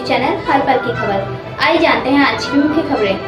News channel हर पल की खबर। आइए जानते हैं आज की मुख्य खबरें।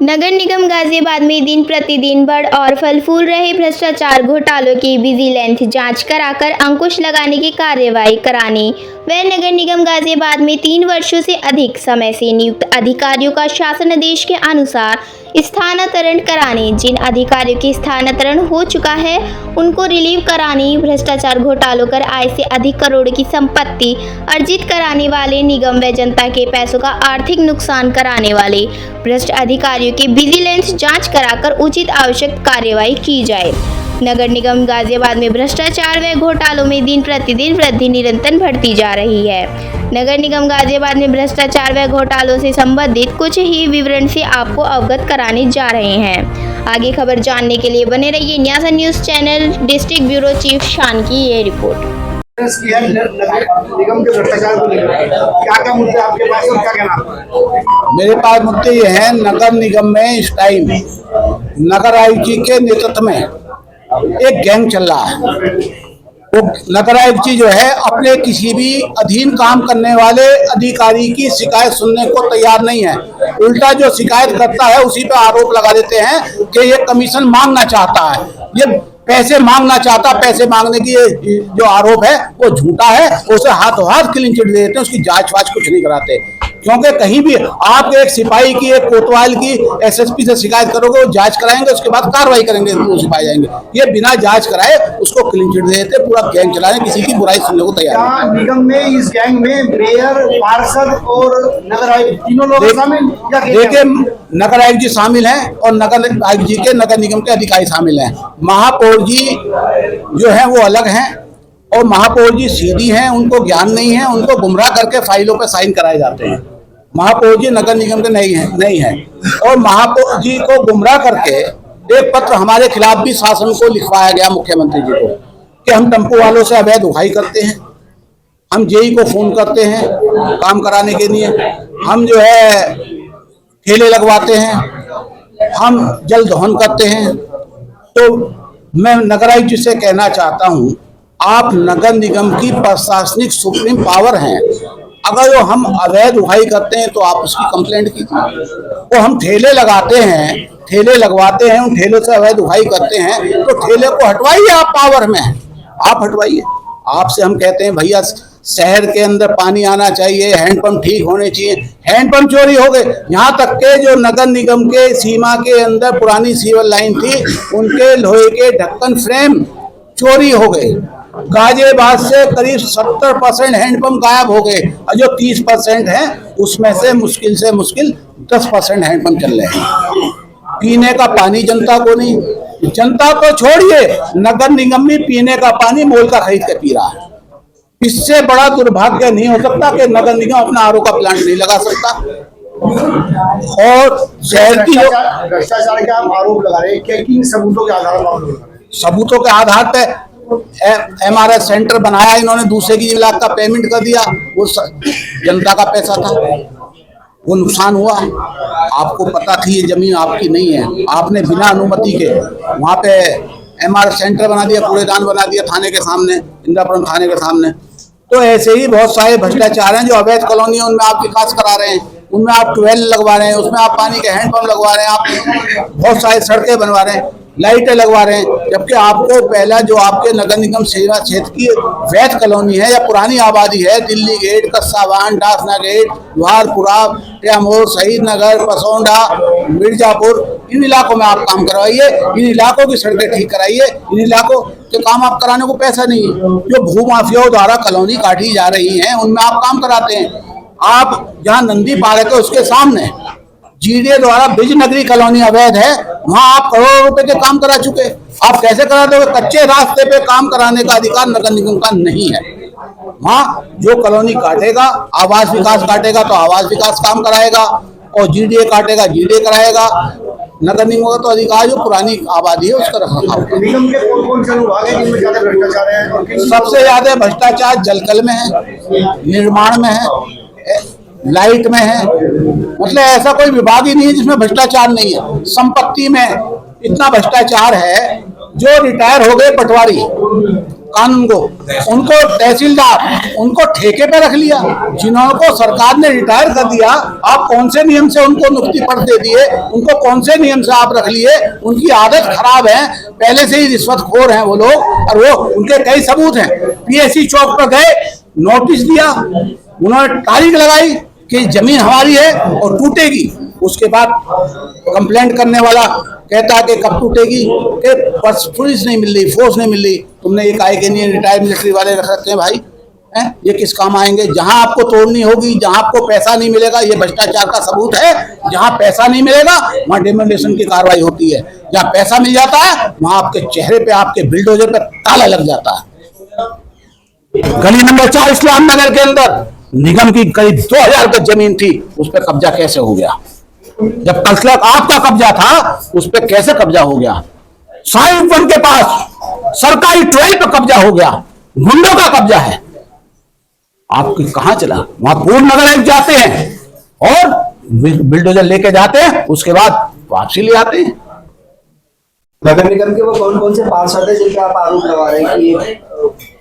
नगर निगम गाजियाबाद में दिन प्रतिदिन बढ़ और फल फूल रहे भ्रष्टाचार घोटालों की विजिलेंस जांच कराकर अंकुश लगाने की कार्रवाई कराने व नगर निगम गाजियाबाद में 3 वर्षों से अधिक समय से नियुक्त अधिकारियों का शासनादेश के अनुसार स्थानांतरण कराने, जिन अधिकारियों की स्थानांतरण हो चुका है उनको रिलीव कराने, भ्रष्टाचार घोटालों कर आय से अधिक करोड़ की संपत्ति अर्जित कराने वाले निगम व जनता के पैसों का आर्थिक नुकसान कराने वाले भ्रष्ट अधिकारियों की विजिलेंस जांच कराकर उचित आवश्यक कार्रवाई की जाए। नगर निगम गाजियाबाद में भ्रष्टाचार व घोटालों में दिन प्रतिदिन वृद्धि निरंतर बढ़ती जा रही है। नगर निगम गाजियाबाद में भ्रष्टाचार व घोटालों से संबंधित कुछ ही विवरण से आपको अवगत कराने जा रहे हैं। आगे खबर जानने के लिए बने रहिए Nyasa news channel. District bureau chief Shaan की ये रिपोर्ट। निगम के भ्रष्टाचार को लेकर क्या मुद्दे आपके पास और क्या कहना? मेरे पास मुद्दे ये हैं, नगर निगम में इस टाइम नगर आयुक्त जी के नेतृत्व में एक गैंग चल रहा है। वो नगर आयुक्त जी जो है अपने किसी भी अधीन काम करने वाले अधिकारी की शिकायत सुनने को तैयार नहीं है। उल्टा जो शिकायत करता है उसी पे आरोप लगा देते हैं कि ये कमीशन मांगना चाहता है, ये पैसे मांगना चाहता। पैसे मांगने की जो आरोप है वो झूठा है। उसे हाथों हाथ क्लीन चिट दे देते हैं, उसकी जांच वाच कुछ नहीं कराते। क्योंकि कहीं भी आप एक सिपाही की, एक कोतवाल की एसएसपी से शिकायत करोगे, वो जांच कराएंगे, उसके बाद कार्रवाई करेंगे, वो सिपाही जाएंगे। ये बिना जांच कराए उसको क्लीन चिट दे देते, पूरा गैंग चला रहे, किसी की बुराई सुनने को तैयार नहीं। निगम में इस गैंग में मेयर, पार्षद और नगर आयुक्त तीनों लोग शामिल? देखिए, नगर आयुक्त जी शामिल हैं और नगर आयुक्त जी के नगर निगम के अधिकारी शामिल हैं। महापौर जी जो है वो अलग हैं और महापौर जी सीधी हैं, उनको ज्ञान नहीं है, उनको गुमराह करके फाइलों पे साइन कराए जाते हैं। महापौर जी नगर निगम के नहीं है और महापौर जी को गुमराह करके एक पत्र हमारे खिलाफ भी शासन को लिखवाया गया, मुख्यमंत्री जी को, कि हम टेम्पो वालों से अवैध उठाई करते हैं, हम जेई को फोन करते हैं काम कराने के लिए, हम जो है ठेले लगवाते हैं, हम जल दोहन करते हैं। तो मैं नगर आयुक्त जी से कहना चाहता हूं, आप नगर निगम की प्रशासनिक सुप्रीम पावर हैं। अगर वो हम अवैध उठाई करते हैं तो आप उसकी कंप्लेंट कीजिए। वो हम ठेले लगाते हैं, ठेले लगवाते हैं, उन ठेलों से अवैध उठाई करते हैं तो ठेले को हटवाइए, आप पावर में हैं, आप हटवाइए। आपसे हम कहते हैं भैया शहर के अंदर पानी आना चाहिए, हैंडपंप ठीक होने चाहिए, हैंडपंप चोरी हो गए। यहाँ तक के जो नगर निगम के सीमा के अंदर पुरानी सीवर लाइन थी, उनके लोहे के ढक्कन फ्रेम चोरी हो गए। गाजियाबाद से करीब 70% हैंडपंप गायब हो गए और जो 30% है उसमें से मुश्किल 10% हैंडपंप चल रहे हैं। पीने का पानी जनता को नहीं, जनता को छोड़िए, नगर निगम भी पीने का पानी मोल का खरीद के पी रहा है। इससे बड़ा दुर्भाग्य नहीं हो सकता कि नगर निगम अपना आरओ का प्लांट नहीं लगा सकता। और शहर की भ्रष्टाचार के आप आरोप लगा रहे हैं, किन सबूतों के आधार पर? सबूतों के आधार पे MRS सेंटर बनाया इन्होंने, दूसरे की लाख का पेमेंट कर दिया, वो जनता का पैसा था, वो नुकसान हुआ। आपको पता थी ये जमीन आपकी नहीं है, आपने बिना अनुमति के वहाँ पे MRS सेंटर बना दिया, कूड़ेदान बना दिया थाने के सामने, इंदिरापुरम थाने के सामने। तो ऐसे ही बहुत सारे भ्रष्टाचार हैं। जो अवैध कॉलोनी है उनमें आप विकास करा रहे हैं, उनमें आप ट्यूबवेल लगवा रहे हैं, उसमें आप पानी के हैंडपंप लगवा रहे हैं, आप बहुत सारी सड़कें बनवा रहे हैं, लाइटें लगवा रहे हैं, जबकि आपको पहला जो आपके नगर निगम सेवा क्षेत्र की वैध कॉलोनी है या पुरानी आबादी है, दिल्ली गेट, कस्सावान, डाफना गेट, जवाहरपुरा, त्यामोर, शहीद नगर, पसौंडा, मिर्जापुर, इन इलाकों में आप काम करवाइए, इन इलाकों की सड़कें ठीक कराइए। इन इलाकों के काम आप कराने को पैसा नहीं है। जो भूमाफियाओं द्वारा कॉलोनी काटी जा रही है उनमें आप काम कराते हैं। आप जहाँ नंदी पार्क है उसके सामने जीडीए द्वारा बिज नगरी कॉलोनी अवैध है, वहाँ आप करोड़ों रुपए के काम करा चुके। आप कैसे करा दोगे? कच्चे रास्ते पे काम कराने का अधिकार नगर निगम का नहीं है। वहाँ जो कॉलोनी काटेगा, आवास विकास काटेगा तो आवास विकास काम कराएगा, और जीडीए काटेगा जीडीए कराएगा। नगर निगम का तो अधिकार जो पुरानी आबादी है उसका रखा। निगम के कौन से विभाग हैं जिनमें ज्यादा भ्रष्टाचार है? सबसे ज्यादा भ्रष्टाचार जलकल में है, निर्माण में है, लाइट में है। मतलब ऐसा कोई विभाग ही नहीं है जिसमें भ्रष्टाचार नहीं है। संपत्ति में इतना भ्रष्टाचार है, जो रिटायर हो गए पटवारी कानून को, उनको तहसीलदार उनको ठेके पे रख लिया, जिन्होंने सरकार ने रिटायर कर दिया। आप कौन से नियम से उनको नियुक्ति पत्र दे दिए, उनको कौन से नियम से आप रख लिए? उनकी आदत खराब है, पहले से ही रिश्वतखोर हैं वो लोग, और वो उनके कई सबूत हैं। पीएससी चौक पर गए, नोटिस दिया, उन्होंने तारीख लगाई कि जमीन हमारी है और टूटेगी। उसके बाद कंप्लेंट करने वाला कहता है कि कब टूटेगी, कि पुलिस नहीं मिल रही, फोर्स नहीं मिल रही। तुमने ये काहे के नहीं रिटायर्ड मिलिट्री वाले रख रखे हैं भाई, हैं? ये किस काम आएंगे? जहां आपको तोड़नी होगी, जहां आपको पैसा नहीं मिलेगा, ये भ्रष्टाचार का सबूत है। जहां पैसा नहीं मिलेगा वहां डिमोलिशन की कार्रवाई होती है, जहां पैसा मिल जाता है वहां आपके चेहरे पे, आपके बिल्डोजर पे ताला लग जाता है। गली नंबर 4 इस्लाम नगर के अंदर निगम की करीब 2000 गज जमीन थी, उस पर कब्जा कैसे हो गया? जब कल तक आपका कब्जा था, उस पर कैसे कब्जा हो गया? साहिब वन के पास सरकारी ट्रेल पर कब्जा हो गया, गुंडों का कब्जा है। आपकी कहां चला? वहां पूर्ण नगर आयुक्त जाते हैं और बिल्डोजर लेके जाते हैं, उसके बाद वापसी ले आते हैं। नगर निगम के वो कौन कौन से पार्षद है जिनका आप आरोप लगा रहे हैं कि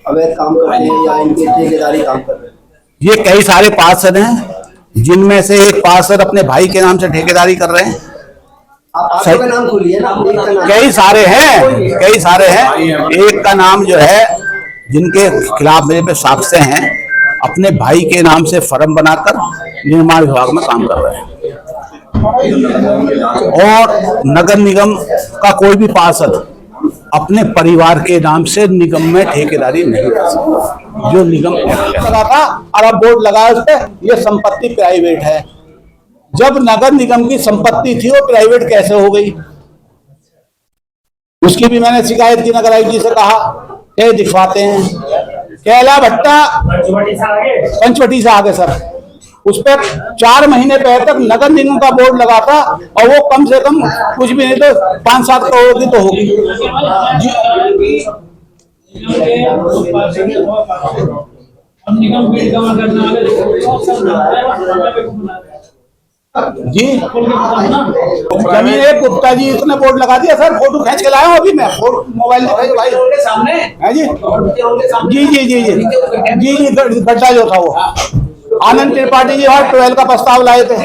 अवैध काम कर रहे हैं या इनकी ठेकेदारी काम कर रहे हैं? ये कई सारे पार्षद हैं, जिनमें से एक पार्षद अपने भाई के नाम से ठेकेदारी कर रहे हैं। आप का नाम खोलिए ना, एक का नाम। कई सारे हैं, कई सारे हैं। एक का नाम जो है, जिनके खिलाफ मेरे पे साक्ष्य हैं, अपने भाई के नाम से फर्म बनाकर निर्माण विभाग में काम कर रहे हैं। और नगर निगम का कोई भी पार्षद अपने परिवार के नाम से निगम में ठेकेदारी नहीं कर सकता। जो निगम लगा था और अब बोर्ड लगाया उस पर, ये संपत्ति प्राइवेट है। जब नगर निगम की संपत्ति थी वो प्राइवेट कैसे हो गई? उसकी भी मैंने शिकायत की, नगर आयुक्त जी से कहा, ये दिखवाते हैं। कैला भट्टा पंचवटी से आगे सर, उस पर 4 महीने पहले तक नगर निगम का बोर्ड लगा था, और वो कम से कम कुछ भी नहीं तो 5-7 करोड़ की तो होगी जी। जमीन एक गुप्ता जी इसने बोर्ड लगा दिया सर, फोटो खींच के लाया हूं अभी मैं, मोबाइल दिखाई भाई सामने है जी। जी जी जी जी जी जी गड्ढा जो था वो आनंद त्रिपाठी जी और 12 का प्रस्ताव लाए थे।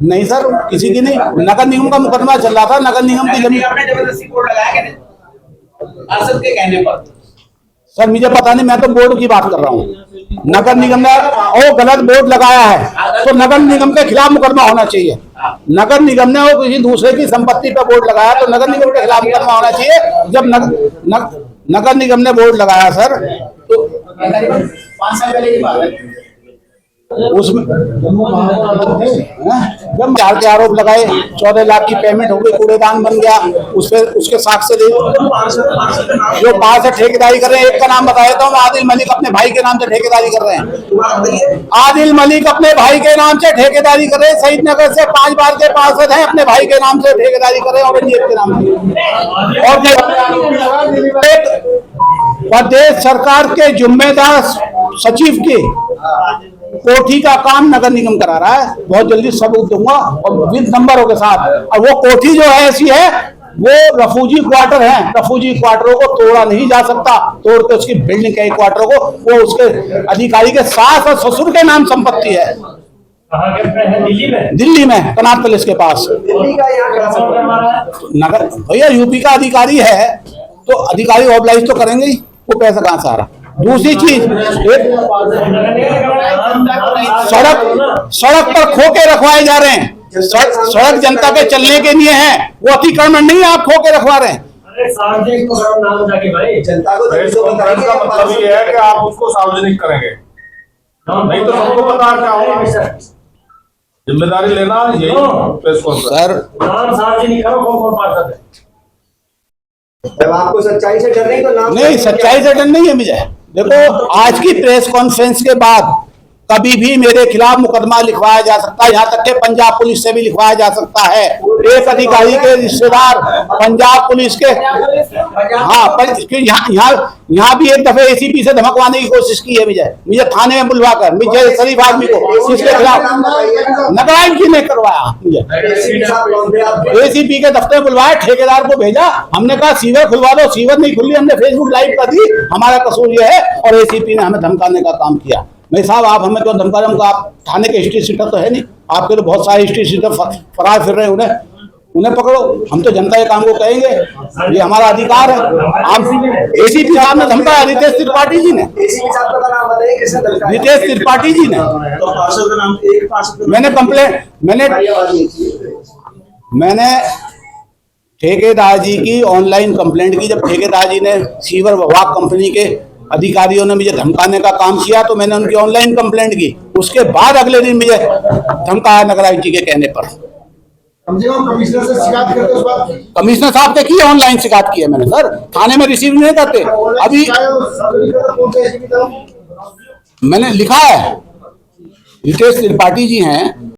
नहीं सर, किसी की नहीं, नगर निगम का मुकदमा चल रहा था, नगर निगम की जमीन जबरदस्ती बोर्ड लगाया क्या पार्षद के कहने पर? सर मुझे पता नहीं, मैं तो बोर्ड की बात कर रहा हूँ। नगर निगम ने वो गलत बोर्ड लगाया है तो नगर निगम के खिलाफ मुकदमा होना चाहिए। नगर निगम ने वो किसी दूसरे की संपत्ति पर बोर्ड लगाया तो नगर निगम के खिलाफ मुकदमा होना चाहिए। जब नगर निगम ने बोर्ड लगाया सर, तो 5 साल पहले की बात है। उसमें जब 4 के आरोप लगाए, 14 लाख की पेमेंट हो गई, कूड़ेदान बन गया, उसके साक्ष्य दे जो बाहर से ठेकेदारी कर रहे हैं। एक का नाम बताया था, आदिल मलिक अपने भाई के नाम से ठेकेदारी कर रहे हैं। आदिल मलिक अपने भाई के नाम से ठेकेदारी कर रहे हैं। शहीद नगर से 5 बार के पार्षद हैं, अपने भाई के नाम से ठेकेदारी कर रहे हैं, औरंगजेब के नाम से। और प्रदेश सरकार के जिम्मेदार सचिव के कोठी का काम नगर निगम करा रहा है। बहुत जल्दी सबूत दूंगा और विद नंबरों के साथ। और वो कोठी जो है ऐसी है, वो रफूजी क्वार्टर है। रफूजी क्वार्टरों को तोड़ा नहीं जा सकता, तोड़ के उसकी बिल्डिंग के क्वार्टरों को, वो उसके अधिकारी के सास और ससुर के नाम संपत्ति है। दिल्ली में कनाट पैलेस के पास। दिल्ली का यहाँ नगर भैया यूपी का अधिकारी है तो अधिकारी ऑब्लाइज तो करेंगे ही, वो पैसा कहां से आ रहा? दूसरी चीज, सड़क पर खोके रखवाए जा रहे हैं। सड़क जनता के चलने के लिए है, वो अतिक्रमण नहीं है, आप खोके रखवा रहे हैं। जनता को का मतलब ये है कि आप उसको सार्वजनिक करेंगे, नहीं तो सबको पता क्या होगा। जिम्मेदारी लेना यही प्रेस कॉन्फ्रेंस। सर सार्वजनिक करो कौन पार्षद है। जब आपको सच्चाई से डर नहीं तो नाम नहीं, सच्चाई से डर नहीं है मुझे। देखो, आज की प्रेस कॉन्फ्रेंस के बाद कभी भी मेरे खिलाफ मुकदमा लिखवाया जा सकता है, यहाँ तक कि पंजाब पुलिस से भी लिखवाया जा सकता है। एक अधिकारी के रिश्तेदार पंजाब पुलिस के, हाँ यहाँ भी एक दफे एसीपी से धमकवाने की कोशिश की है मुझे थाने में बुलवाकर, मुझे शरीफ आदमी को इसके खिलाफ नगर आयुक्त जी ने करवाया। मुझे एसीपी के दफ्तर में बुलवाया, ठेकेदार को भेजा, हमने कहा सीवर खुलवा दो, सीवर नहीं खुली, हमने फेसबुक लाइव कर दी, हमारा कसूर ये है, और एसीपी ने हमें धमकाने का काम किया। भाई साहब आप हमें क्यों धमका रहे हो? आप थाने के हिस्ट्री सीटर तो है नहीं, आपके तो बहुत सारे हिस्ट्री सीटर फरार फिर रहे हैं, उन्हें पकड़ो। हम तो जनता के काम को कहेंगे, ये हमारा अधिकार है। आप एसीपी साहब ने धमकाया, रितेश त्रिपाठी जी ने, रितेश त्रिपाठी जी ने। मैंने कंप्लेंट मैंने ठेकेदार जी की ऑनलाइन कंप्लेंट की। जब ठेकेदार जी ने सीवर विभाग कंपनी के अधिकारियों ने मुझे धमकाने का काम किया तो मैंने उनकी ऑनलाइन कंप्लेंट की। उसके बाद अगले दिन मुझे धमकाया नगर आयुक्त जी के कहने पर। कम से कम कमिश्नर से शिकायत करते उस बात की। कमिश्नर साहब से की ऑनलाइन शिकायत की है मैंने सर, थाने में रिसीव नहीं करते। अभी मैंने लिखा है, रितेश त्रिपाठी जी हैं,